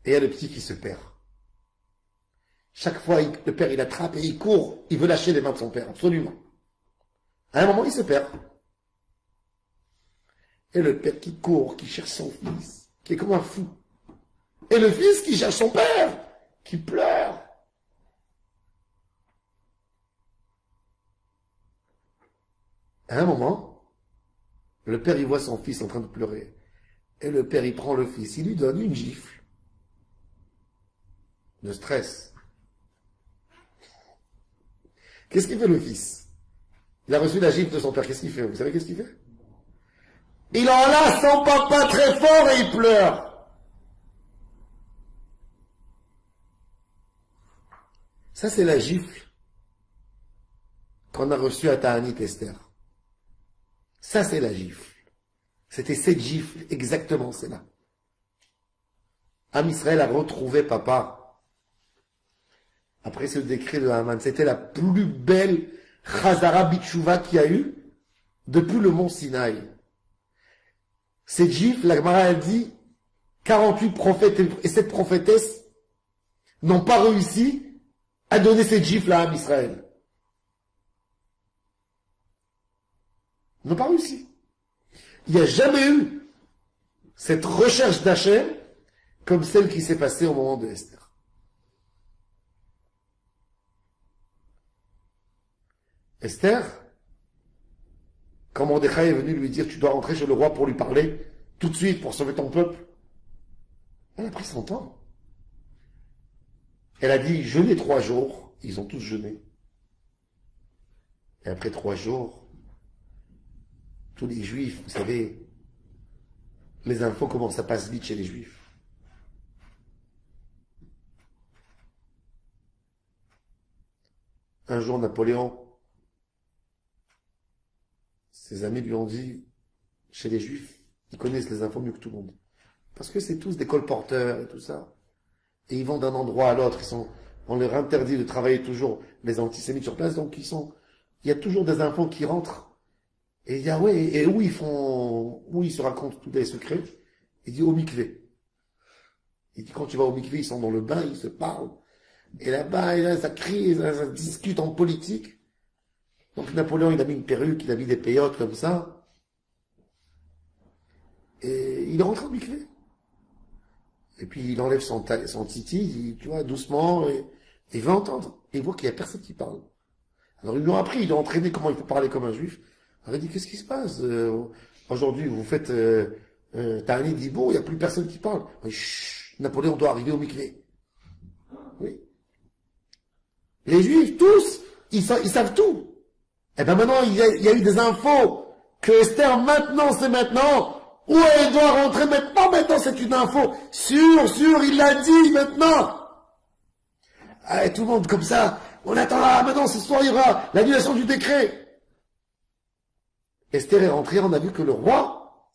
Et il y a le petit qui se perd. Chaque fois, le père, il attrape et il court. Il veut lâcher les mains de son père, absolument. À un moment, il se perd. Et le père qui court, qui cherche son fils, qui est comme un fou. Et le fils qui cherche son père, qui pleure. À un moment, le père, il voit son fils en train de pleurer. Et le père, il prend le fils, il lui donne une gifle de stress. Qu'est-ce qu'il fait le fils? Il a reçu la gifle de son père, qu'est-ce qu'il fait? Vous savez qu'est-ce qu'il fait? Il enlace son papa très fort et il pleure. Ça, c'est la gifle qu'on a reçue à Ta'anit Esther. Ça, c'est la gifle. C'était cette gifle, exactement, c'est là. Am Israël a retrouvé papa. Après ce décret de Haman, c'était la plus belle Chazara Bitshuva qu'il y a eu depuis le mont Sinaï. Cette gifle, la Gemara a dit, 48 prophètes et 7 prophétesses n'ont pas réussi à donner cette gifle à Am Israël. Ils n'ont pas réussi. Il n'y a jamais eu cette recherche d'Hachem comme celle qui s'est passée au moment de Esther. Esther, quand Mordechai est venu lui dire tu dois rentrer chez le roi pour lui parler tout de suite pour sauver ton peuple, elle a pris son temps. Elle a dit jeûnez 3 jours, ils ont tous jeûné. Et après 3 jours, tous les juifs, vous savez, les infos commencent à passer vite chez les juifs. Un jour, Napoléon, ses amis lui ont dit, chez les juifs, ils connaissent les infos mieux que tout le monde. Parce que c'est tous des colporteurs et tout ça. Et ils vont d'un endroit à l'autre, on leur interdit de travailler toujours les antisémites sur place, donc il y a toujours des infos qui rentrent. Et il dit, ah ouais, et où ils se racontent tous les secrets? Il dit, au mikvé. Il dit, quand tu vas au mikvé, ils sont dans le bain, ils se parlent. Et là-bas, ça crie, ça discute en politique. Donc Napoléon, il a mis une perruque, il a mis des péotes comme ça. Et il est rentré au mikvé. Et puis il enlève son titi, il dit, tu vois, doucement, et il veut entendre. Et il voit qu'il n'y a personne qui parle. Alors ils lui ont appris, ils lui ont entraîné comment il faut parler comme un juif. Alors il dit, qu'est-ce qui se passe? Aujourd'hui, vous faites Ta'anit, dit, bon, il n'y a plus personne qui parle. Chut, Napoléon doit arriver au mikvé. Oui. Les juifs, tous, ils savent tout. Et ben maintenant, il y a eu des infos que Esther, maintenant, c'est maintenant. Où elle doit rentrer maintenant, c'est une info. Sûr, il l'a dit maintenant. Ah, et tout le monde comme ça, on attendra, maintenant, ce soir, il y aura l'annulation du décret. Esther est rentrée, on a vu que le roi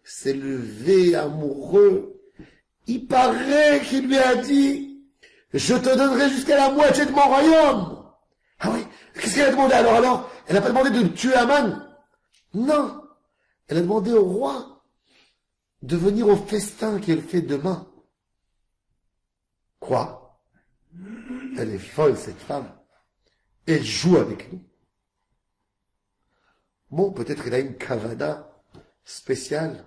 s'est levé amoureux. Il paraît qu'il lui a dit, je te donnerai jusqu'à la moitié de mon royaume. Ah oui, qu'est-ce qu'elle a demandé alors? Elle n'a pas demandé de tuer Haman. Non. Elle a demandé au roi de venir au festin qu'elle fait demain. Quoi? Elle est folle, cette femme. Elle joue avec nous. Bon, peut-être elle a une kavana spéciale.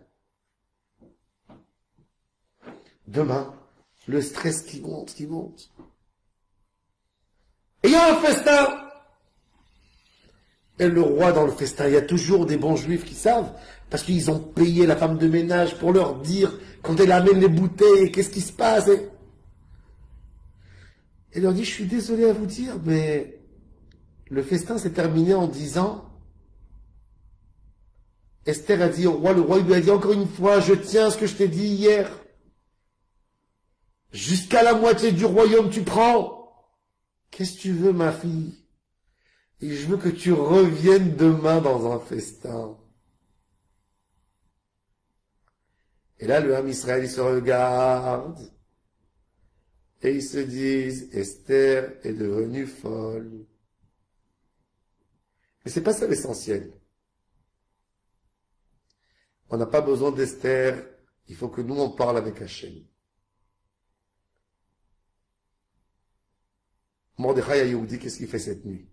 Demain, le stress qui monte. Et il y a un festin. Et le roi dans le festin, il y a toujours des bons juifs qui savent, parce qu'ils ont payé la femme de ménage pour leur dire, quand elle amène les bouteilles, qu'est-ce qui se passe. Elle leur dit, je suis désolé à vous dire, mais le festin s'est terminé en disant, Esther a dit au roi, le roi lui a dit encore une fois, je tiens à ce que je t'ai dit hier. Jusqu'à la moitié du royaume tu prends. Qu'est-ce que tu veux, ma fille? Et je veux que tu reviennes demain dans un festin. Et là, le Ham Israël, il se regarde. Et ils se disent, Esther est devenue folle. Mais c'est pas ça l'essentiel. On n'a pas besoin d'Esther, il faut que nous on parle avec Hachem. Mordechai à Yehudi, qu'est-ce qu'il fait cette nuit?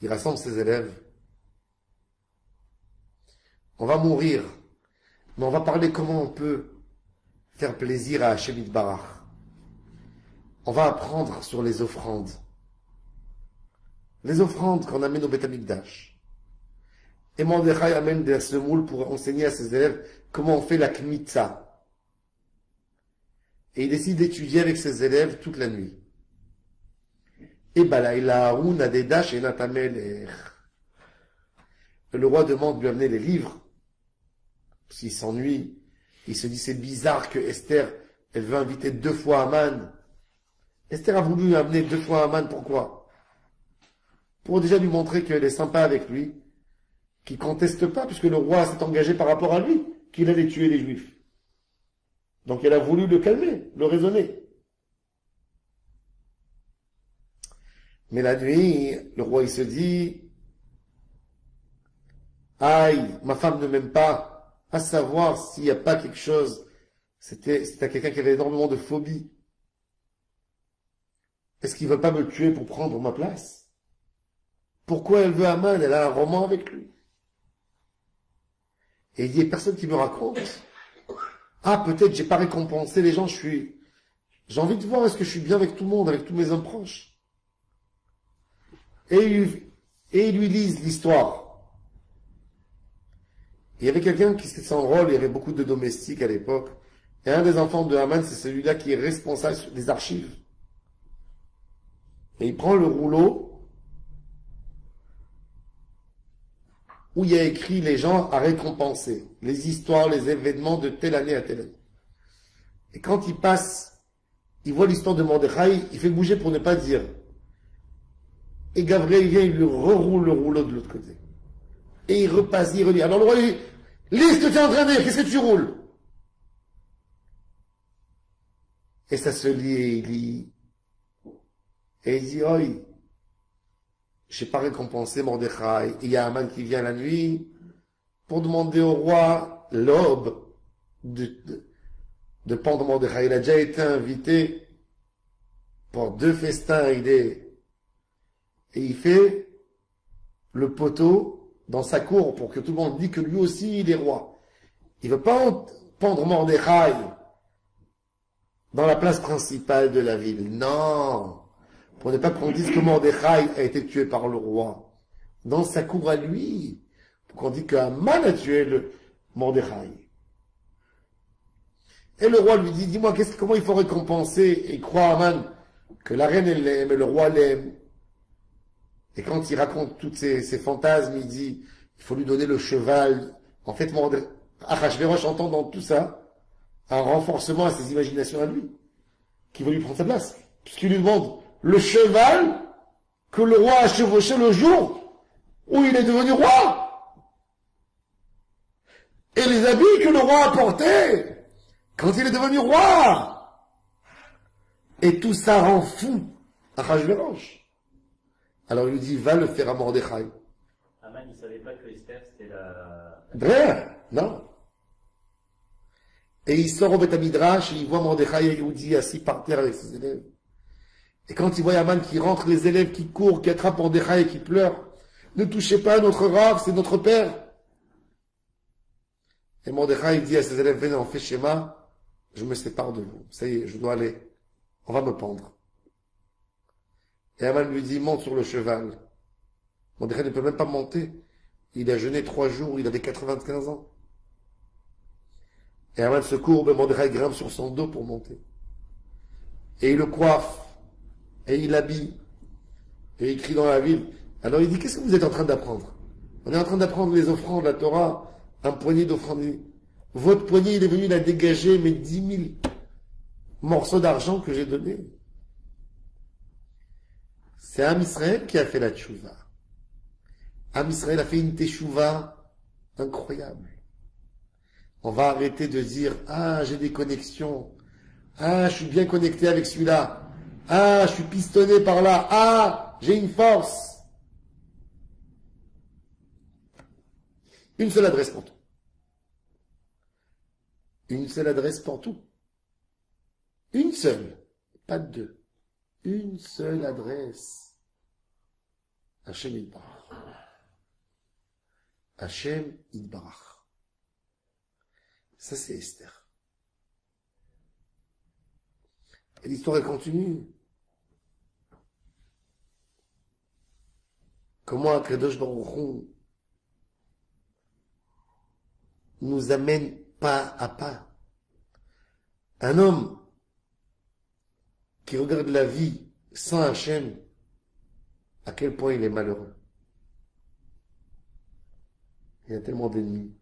Il rassemble ses élèves. On va mourir, mais on va parler comment on peut faire plaisir à Hachem Yitbarach. On va apprendre sur les offrandes. Les offrandes qu'on amène au Beth Amikdash. Et Mordechai amène des semoules pour enseigner à ses élèves comment on fait la kmitza. Et il décide d'étudier avec ses élèves toute la nuit. Et Balaïla Haroun a des dash et Natamelech. Le roi demande de lui amener les livres. S'il s'ennuie, il se dit c'est bizarre que Esther, elle veut inviter 2 fois Haman. Esther a voulu amener 2 fois Haman, pourquoi? Pour déjà lui montrer qu'elle est sympa avec lui, qu'il conteste pas, puisque le roi s'est engagé par rapport à lui, qu'il allait tuer les Juifs. Donc elle a voulu le calmer, le raisonner. Mais la nuit, le roi il se dit, aïe, ma femme ne m'aime pas, à savoir s'il n'y a pas quelque chose, c'était quelqu'un qui avait énormément de phobie. Est-ce qu'il ne veut pas me tuer pour prendre ma place? Pourquoi elle veut Haman? Elle a un roman avec lui. Et il n'y a personne qui me raconte. Ah, peut-être j'ai pas récompensé les gens, j'ai envie de voir est-ce que je suis bien avec tout le monde, avec tous mes hommes proches. Et ils lui lisent l'histoire. Il y avait quelqu'un qui s'enrôle, il y avait beaucoup de domestiques à l'époque. Et un des enfants de Haman, c'est celui-là qui est responsable des archives. Et il prend le rouleau où il y a écrit les gens à récompenser, les histoires, les événements de telle année à telle année. Et quand il passe, il voit l'histoire de Mordechai, il fait bouger pour ne pas dire. Et Gabriel vient, il lui reroule le rouleau de l'autre côté. Et il repasse, il relit. Alors le roi dit, lis ce que tu es en train de dire, qu'est-ce que tu roules? Et ça se lit et il lit. Et il dit, oi, je n'ai pas récompensé Mordechai. Et il y a Haman qui vient la nuit pour demander au roi l'aube de pendre Mordechai. Il a déjà été invité pour 2 festins. Et il fait le poteau dans sa cour pour que tout le monde dise que lui aussi il est roi. Il ne veut pas pendre Mordechai dans la place principale de la ville. Non. Pour ne pas qu'on dise que Mordechai a été tué par le roi. Dans sa cour à lui. Pour qu'on dise qu'Haman a tué le Mordechai. Et le roi lui dit, dis-moi, comment il faut récompenser? Et croit Haman que la reine elle l'aime et le roi l'aime. Et quand il raconte tous ces fantasmes, il dit, il faut lui donner le cheval. En fait, Achashverosh entend dans tout ça un renforcement à ses imaginations à lui, qui veut lui prendre sa place. Puisqu'il lui demande le cheval que le roi a chevauché le jour où il est devenu roi. Et les habits que le roi a portés quand il est devenu roi. Et tout ça rend fou Achashverosh. Alors il lui dit, va le faire à Mordechai. Haman, il ne savait pas que Esther, c'était la... Bref, non. Et il sort au Beth Midrash et il voit Mordechai et Yehudi assis par terre avec ses élèves. Et quand il voit Haman qui rentre, les élèves qui courent, qui attrapent Mordechai et qui pleurent, ne touchez pas notre Rav, c'est notre père. Et Mordechai dit à ses élèves, venez, on fait schéma, je me sépare de vous. Ça y est, je dois aller. On va me pendre. Et Haman lui dit, monte sur le cheval. Mordechai ne peut même pas monter. Il a jeûné 3 jours, il avait 95 ans. Et Haman se courbe, et Mordechai grimpe sur son dos pour monter. Et il le coiffe, et il l'habille, et il crie dans la ville. Alors il dit, qu'est-ce que vous êtes en train d'apprendre? On est en train d'apprendre les offrandes, la Torah, un poignet d'offrandes. Votre poignet, il est venu la dégager, mes 10 000 morceaux d'argent que j'ai donnés. C'est Am Israël qui a fait la tchouva. Am Israël a fait une teshuva incroyable. On va arrêter de dire, ah, j'ai des connexions Ah, je suis bien connecté avec celui-là. Ah, je suis pistonné par là. Ah, j'ai une force. Une seule adresse pour tout. Une seule adresse pour tout. Une seule. Pas deux. Une seule adresse. Hachem Yitbarach. Hachem Yitbarach. Ça, c'est Esther. Et l'histoire, elle continue. Comment Akadosh Baruch Hu nous amène pas à pas. Un homme qui regarde la vie sans Hachem, à quel point il est malheureux. Il y a tellement d'ennemis.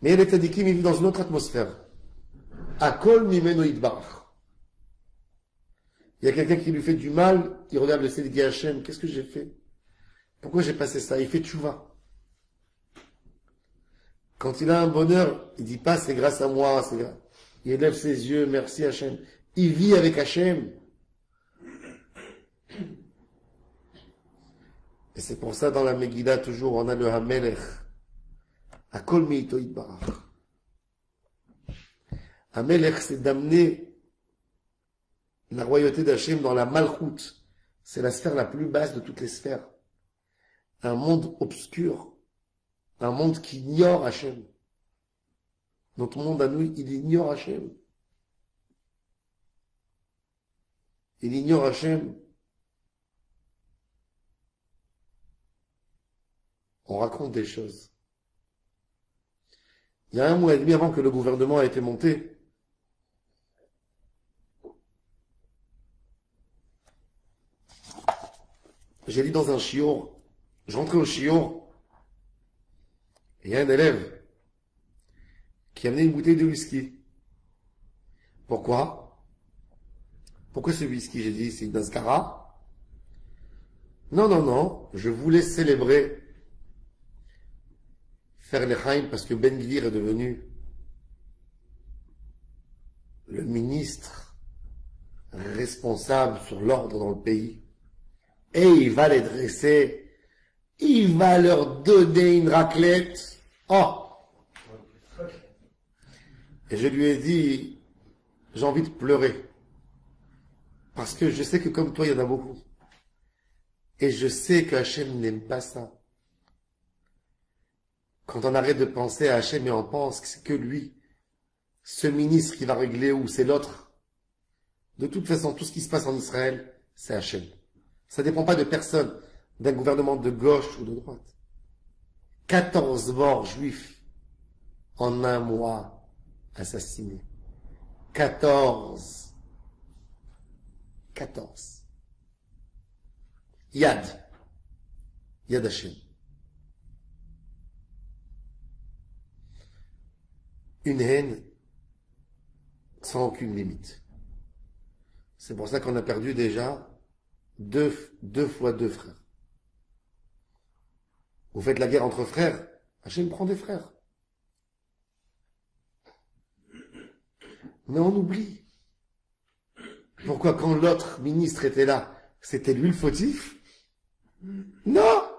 Mais les tzadikim, ils vivent dans une autre atmosphère. Akol mimeno yitbarach. Il y a quelqu'un qui lui fait du mal, il regarde le ciel et dit Hachem, qu'est-ce que j'ai fait? Pourquoi j'ai passé ça? Il fait tchouva. Quand il a un bonheur, il dit pas c'est grâce à moi, c'est grâce. Il élève ses yeux, merci Hachem. Il vit avec Hachem. Et c'est pour ça dans la Megillah toujours on a le Hamelech. Akol meito yitbarach. Hamelech, c'est d'amener la royauté d'Hachem dans la Malchut. C'est la sphère la plus basse de toutes les sphères. Un monde obscur. Un monde qui ignore Hachem. Notre monde à nous, il ignore Hachem. Il ignore Hachem. On raconte des choses. Il y a un mois et demi avant que le gouvernement a été monté, j'ai lu dans un chiour, je rentrais au chiour, et il y a un élève qui a amené une bouteille de whisky. Pourquoi? Pourquoi ce whisky? J'ai dit, c'est une Ascara. Non, non, non, je voulais célébrer, faire l'Echaim, parce que Ben Gvir est devenu le ministre responsable sur l'ordre dans le pays. Et il va les dresser, il va leur donner une raclette. Oh! Et je lui ai dit, j'ai envie de pleurer. Parce que je sais que comme toi, il y en a beaucoup. Et je sais que Hachem n'aime pas ça. Quand on arrête de penser à Hachem et on pense que c'est que lui, ce ministre qui va régler ou c'est l'autre. De toute façon, tout ce qui se passe en Israël, c'est Hachem. Ça ne dépend pas de personne, d'un gouvernement de gauche ou de droite. 14 morts juifs en un mois assassinés. 14. Yad Hachem. Une haine sans aucune limite. C'est pour ça qu'on a perdu déjà deux fois deux frères. Vous faites la guerre entre frères, Hachem prend des frères. Mais on oublie. Pourquoi quand l'autre ministre était là, c'était lui le fautif? Non!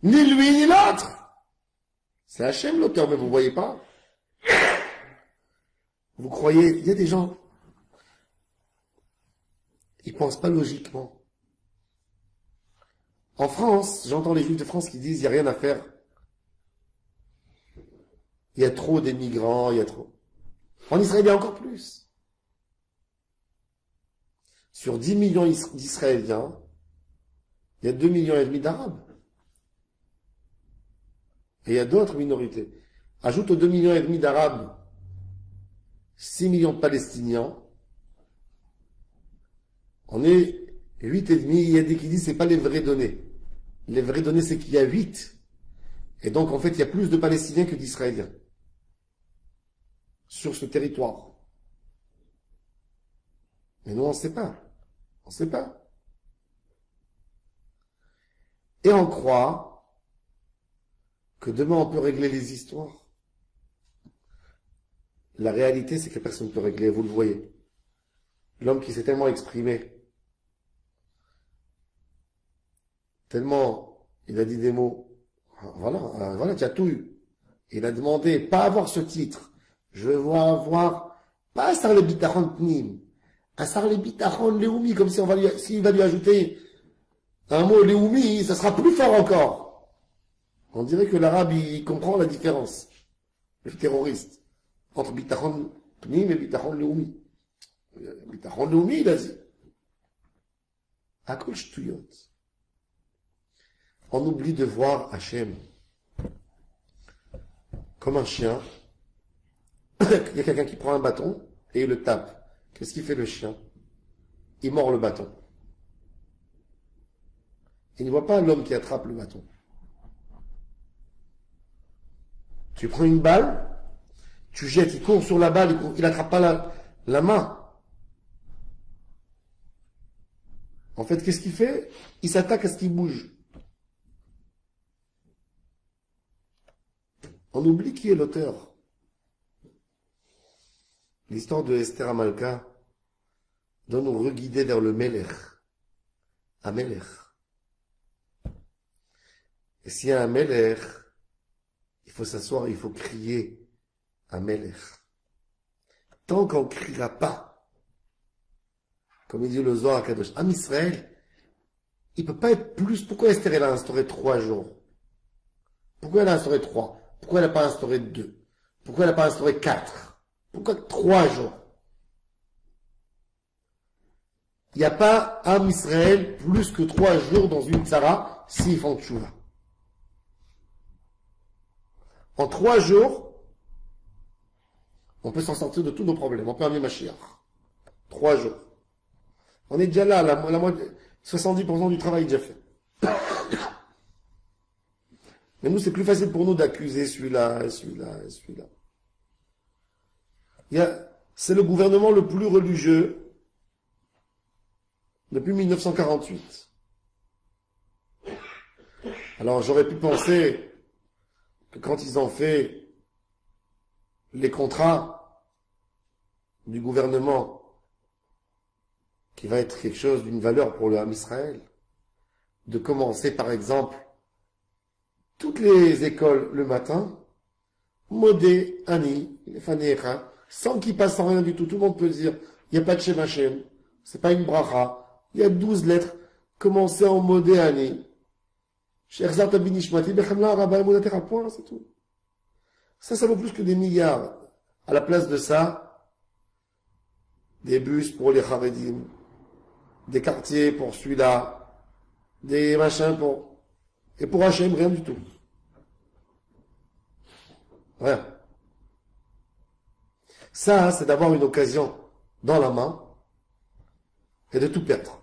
Ni lui ni l'autre! C'est Hachem l'auteur, mais vous voyez pas? Vous croyez, il y a des gens, ils pensent pas logiquement. En France, j'entends les Juifs de France qui disent, il n'y a rien à faire. Il y a trop d'émigrants, il y a trop. En Israël, il y a encore plus. Sur 10 millions d'Israéliens, il y a 2,5 millions d'Arabes. Et il y a d'autres minorités. Ajoute aux 2,5 millions d'Arabes 6 millions de Palestiniens. On est 8,5. Il y a des qui disent que ce n'est pas les vraies données. Les vraies données, c'est qu'il y a 8. Et donc, en fait, il y a plus de Palestiniens que d'Israéliens sur ce territoire. Mais nous, on ne sait pas. On ne sait pas. Et on croit que demain, on peut régler les histoires. La réalité, c'est que personne ne peut régler, vous le voyez. L'homme qui s'est tellement exprimé, tellement, il a dit des mots, voilà, tu as tout eu. Il a demandé, pas avoir ce titre, je veux avoir, pas Asar le Bitachon Pnim, Asar le Bitachon Leoumi, comme si s'il va lui ajouter un mot Leoumi, ça sera plus fort encore. On dirait que l'arabe, il comprend la différence, le terroriste, entre Bitachon Pnim et Bitachon Leoumi. Bitachon Leoumi, il a dit. Akol Shtuyot. On oublie de voir Hachem comme un chien. Il y a quelqu'un qui prend un bâton et il le tape. Qu'est-ce qu'il fait le chien? Il mord le bâton. Il ne voit pas l'homme qui attrape le bâton. Tu prends une balle, tu jettes, il court sur la balle, il n'attrape pas la main. En fait, qu'est-ce qu'il fait? Il s'attaque à ce qui bouge. On oublie qui est l'auteur. L'histoire de Esther Amalka doit nous reguider vers le Melech. Un Melech. Et s'il y a un Melech, il faut s'asseoir, il faut crier un Melech. Tant qu'on ne criera pas, comme il dit le Zohar Kadosh, Am Israël, il ne peut pas être plus. Pourquoi Esther elle a instauré 3 jours? Pourquoi elle a instauré 3? Pourquoi elle n'a pas instauré 2? Pourquoi elle n'a pas instauré 4? Pourquoi 3 jours? Il n'y a pas Am Israël plus que 3 jours dans une tzara s'ils font tchouva. En 3 jours, on peut s'en sortir de tous nos problèmes. On peut amener Mashiach. 3 jours. On est déjà là, la moitié, 70% du travail est déjà fait. Mais nous, c'est plus facile pour nous d'accuser celui-là, et celui-là, et celui-là. C'est le gouvernement le plus religieux depuis 1948. Alors, j'aurais pu penser que quand ils ont fait les contrats du gouvernement, qui va être quelque chose d'une valeur pour le Ham Israël, de commencer par exemple toutes les écoles le matin, Modé, Ani, Fanecha, sans qu'il passe en rien du tout. Tout le monde peut dire, il n'y a pas de Shem Hashem, c'est pas une bracha, il y a 12 lettres, commencez en Modé, Ani. Sherzat Abinishmati, Bechemla, Rabba, Modatera, point, c'est tout. Ça vaut plus que des milliards. À la place de ça, des bus pour les Haredim, des quartiers pour celui-là, des machins pour... Et pour Hachem, rien du tout. Rien. Ça, c'est d'avoir une occasion dans la main et de tout perdre.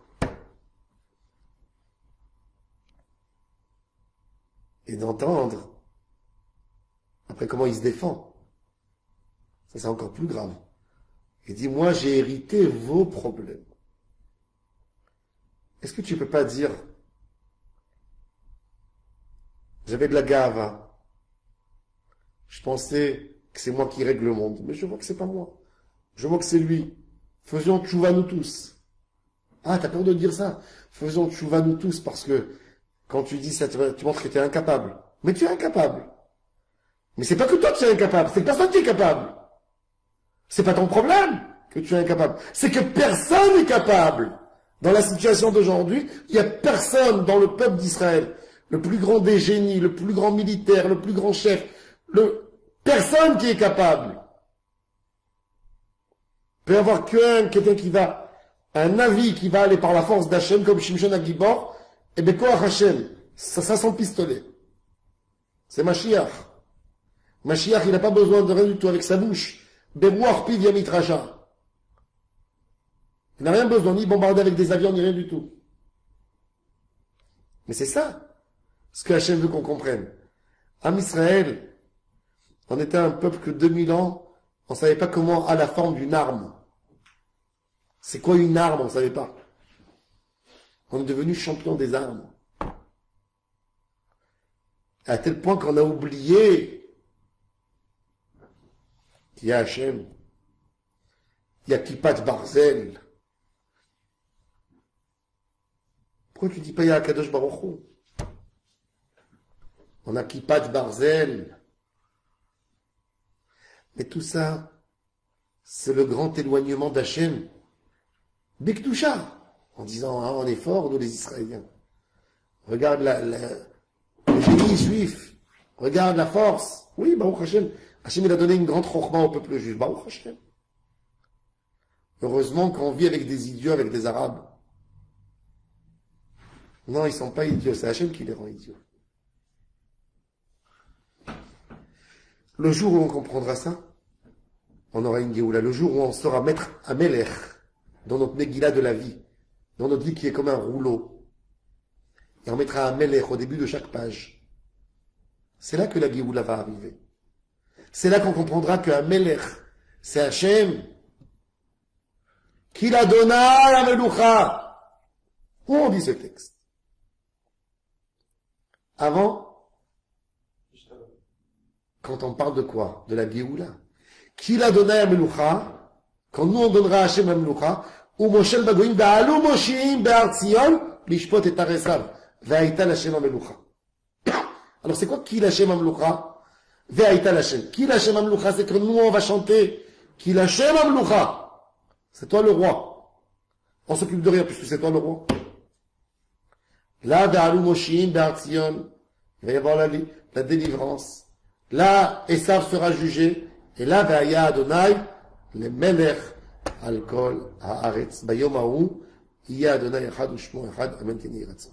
Et d'entendre après comment il se défend. Ça, c'est encore plus grave. Il dit, moi, j'ai hérité vos problèmes. Est-ce que tu ne peux pas dire, j'avais de la gava, je pensais que c'est moi qui règle le monde, mais je vois que c'est pas moi. Je vois que c'est lui. Faisons tchouva nous tous. Ah, t'as peur de dire ça? Faisons tchouva nous tous, parce que quand tu dis ça, tu montres que tu es incapable. Mais tu es incapable. Mais c'est pas que toi tu es incapable, c'est que personne qui est capable. C'est pas ton problème que tu es incapable. C'est que personne n'est capable. Dans la situation d'aujourd'hui, il n'y a personne dans le peuple d'Israël, le plus grand des génies, le plus grand militaire, le plus grand chef, personne qui est capable. Il peut y avoir quelqu'un qui va, un avis qui va aller par la force d'Hachem, comme Shimshon Agibor, et bien quoi Hachem? Ça son pistolet. C'est Mashiach. Mashiach, il n'a pas besoin de rien du tout avec sa bouche. Berouar piv yamit raja. Il n'a rien besoin, ni bombarder avec des avions, ni rien du tout. Mais c'est ça, ce que Hachem veut qu'on comprenne. Am Israël, on était un peuple que 2000 ans, on ne savait pas comment a la forme d'une arme. C'est quoi une arme, on ne savait pas. On est devenu champion des armes. À tel point qu'on a oublié Il y a Hachem. Il y a Kippat Barzel. Pourquoi tu dis pas il y a Akadosh Baruch Hu? On a Kippat Barzel. Mais tout ça, c'est le grand éloignement d'Hachem. Bekdusha. En disant, ah, on est forts, nous les Israéliens. Regarde le génie juif. Regarde la force. Oui, Baruch Hashem. Hashem, il a donné une grande chokhma au peuple juif. Baruch Hashem. Heureusement qu'on vit avec des idiots, avec des Arabes. Non, ils ne sont pas idiots. C'est Hashem qui les rend idiots. Le jour où on comprendra ça, on aura une Géoula. Le jour où on saura mettre un Melech dans notre Megillah de la vie, dans notre vie qui est comme un rouleau, et on mettra un Melech au début de chaque page. C'est là que la Géoula va arriver. C'est là qu'on comprendra qu'un Melech, c'est Hachem, qui l'a donné à la Meloucha. Où on dit ce texte? Avant, quand on parle de quoi? De la Géoula. Qui l'a donné à Meloucha? Quand nous on donnera à Hachem à Meloucha, ou Moshe Bagoïm, Ba'alou Mosheim, Be'artzion, Lishpot et Taresav, Ve'aïta l'Hachem à Meloucha. Alors c'est quoi qui l'Hachem à Meloucha? Ve'aïta l'Hachem. Qui l'Hachem à Meloucha? C'est que nous on va chanter. Qui l'Hachem à Meloucha? C'est toi le roi. On s'occupe de rien puisque c'est toi le roi. Là, Ba'alou Mosheim, Be'artzion, il va y avoir la délivrance. Là, Esav sera jugé. Et là, Ve'aya Adonai, le Melech, Al-Kol, Haaretz. Bayom Haou, Iya Adonai Echad Ushmo Echad, Amen Keni Yiratzon.